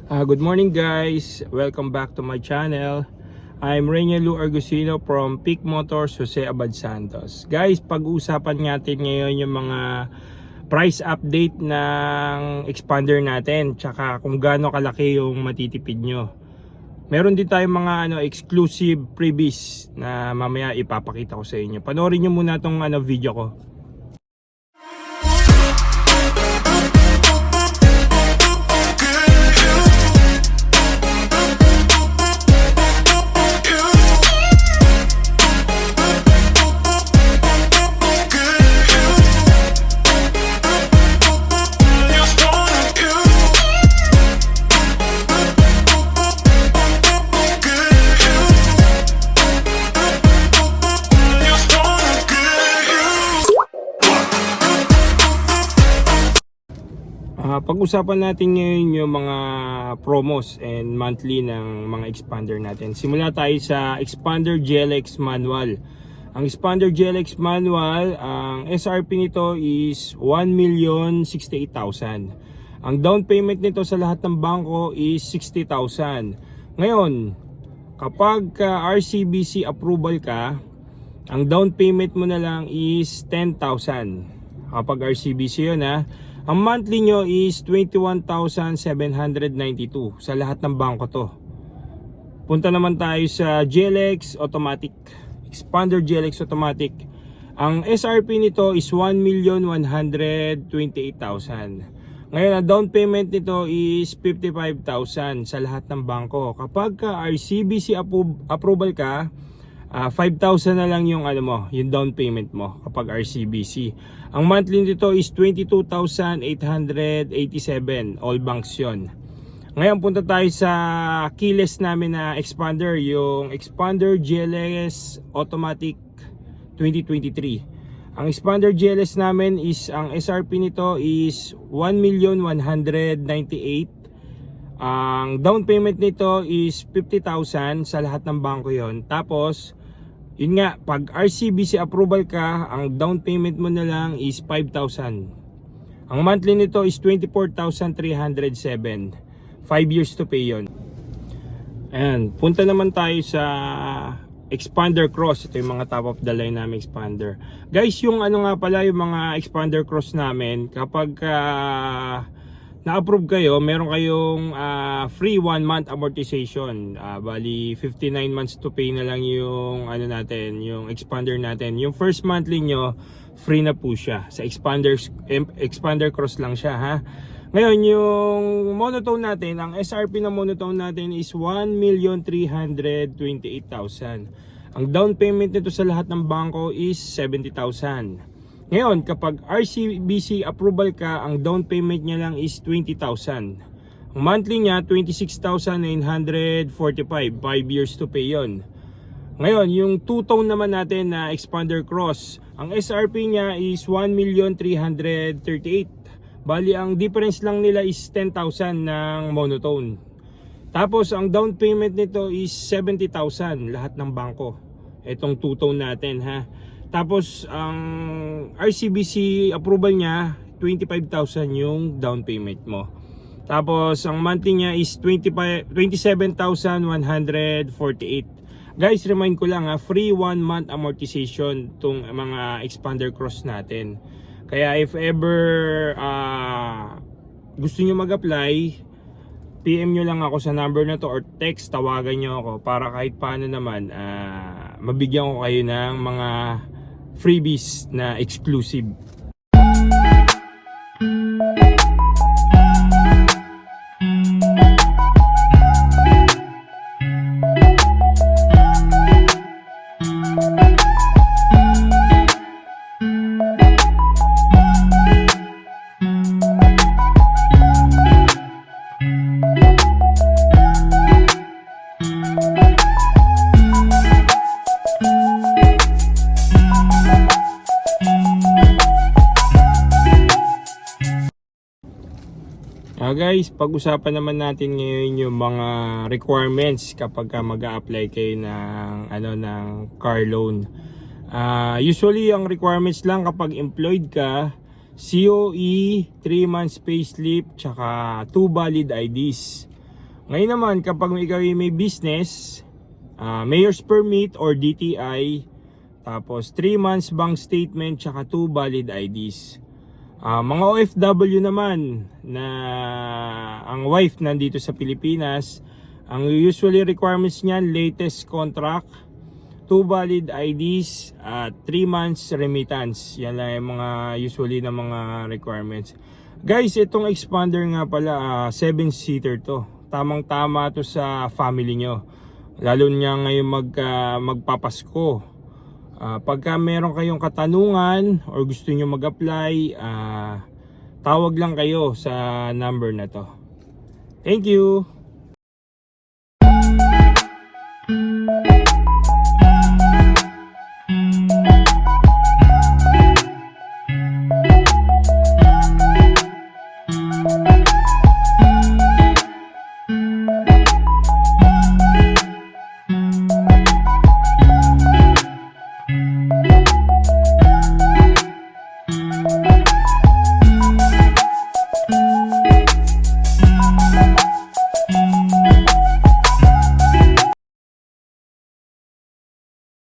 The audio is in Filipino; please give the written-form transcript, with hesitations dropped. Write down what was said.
Good morning guys, welcome back to my channel. I'm Reynelu Argusino from Peak Motors, Jose Abad Santos. Guys, pag-uusapan natin ngayon yung mga price update ng expander natin, tsaka kung gaano kalaki yung matitipid nyo. Meron din tayong mga exclusive freebies na mamaya ipapakita ko sa inyo. Panoorin nyo muna tong video ko. Pag-usapan natin ngayon yung mga promos and monthly ng mga expander natin. Simula tayo sa expander GLX manual. Ang expander GLX manual, ang SRP nito is 1,068,000. Ang down payment nito sa lahat ng bangko is 60,000. Ngayon, kapag RCBC approval ka, ang down payment mo na lang is 10,000. Kapag RCBC yun ang monthly nyo is 21,792 sa lahat ng bangko to. Punta naman tayo sa GLX Automatic, Expander GLX Automatic. Ang SRP nito is 1,128,000. Ngayon ang down payment nito is 55,000 sa lahat ng bangko. Kapag RCBC approval ka, 5,000 na lang yung yung down payment mo kapag RCBC. Ang monthly nito is 22,887, all banks yon. Ngayon punta tayo sa keyless namin na expander, yung Expander GLS Automatic 2023. Ang Expander GLS namin is, ang SRP nito is 1,198,000. Ang down payment nito is 50,000 sa lahat ng bangko yon. Tapos yun nga, pag RCBC approval ka, ang down payment mo na lang is 5,000. Ang monthly nito is 24,307. 5 years to pay yon. Ayan, punta naman tayo sa Expander Cross. Ito yung mga top of the line namin expander. Guys, yung nga pala, yung mga Expander Cross namin, kapag na-approve kayo, meron kayong free 1 month amortization. Bali 59 months to pay na lang yung natin, yung expander natin. Yung first monthly nyo, free na po siya. Sa expander cross lang siya ha. Ngayon yung monotone natin, ang SRP na monotone natin is 1,328,000. Ang down payment nito sa lahat ng bangko is 70,000. Ngayon, kapag RCBC approval ka, ang down payment niya lang is 20,000. Ang monthly niya, 26,945. 5 years to pay yon. Ngayon, yung two-tone naman natin na Expander Cross, ang SRP niya is 1,338,000. Bali, ang difference lang nila is 10,000 ng monotone. Tapos, ang down payment nito is 70,000 lahat ng bangko. Itong two-tone natin ha. Tapos ang RCBC approval niya 25,000 yung down payment mo. Tapos ang monthly niya is 27,148. Guys, remind ko lang free 1 month amortization tong mga expander cross natin. Kaya if ever gusto niyo mag-apply, PM nyo lang ako sa number na to or text, tawagan nyo ako para kahit paano naman mabigyan ko kayo ng mga freebies na exclusive. Guys, pag-usapan naman natin ngayon yung mga requirements kapag mag-a-apply kayo ng car loan. Usually ang requirements lang kapag employed ka, COE, 3 months payslip, tsaka 2 valid IDs. Ngayon naman, kapag ikaw ay may business, mayor's permit or DTI, tapos 3 months bank statement, tsaka 2 valid IDs. Mga OFW naman na ang wife nandito sa Pilipinas, ang usually requirements niyan, latest contract, 2 valid IDs at 3 months remittance. Yan lang yung mga usually na mga requirements. Guys, itong expander nga pala, 7-seater to. Tamang-tama to sa family nyo. Lalo niya ngayon magpapasko. Pagka meron kayong katanungan or gusto nyo mag-apply, tawag lang kayo sa number na to. Thank you!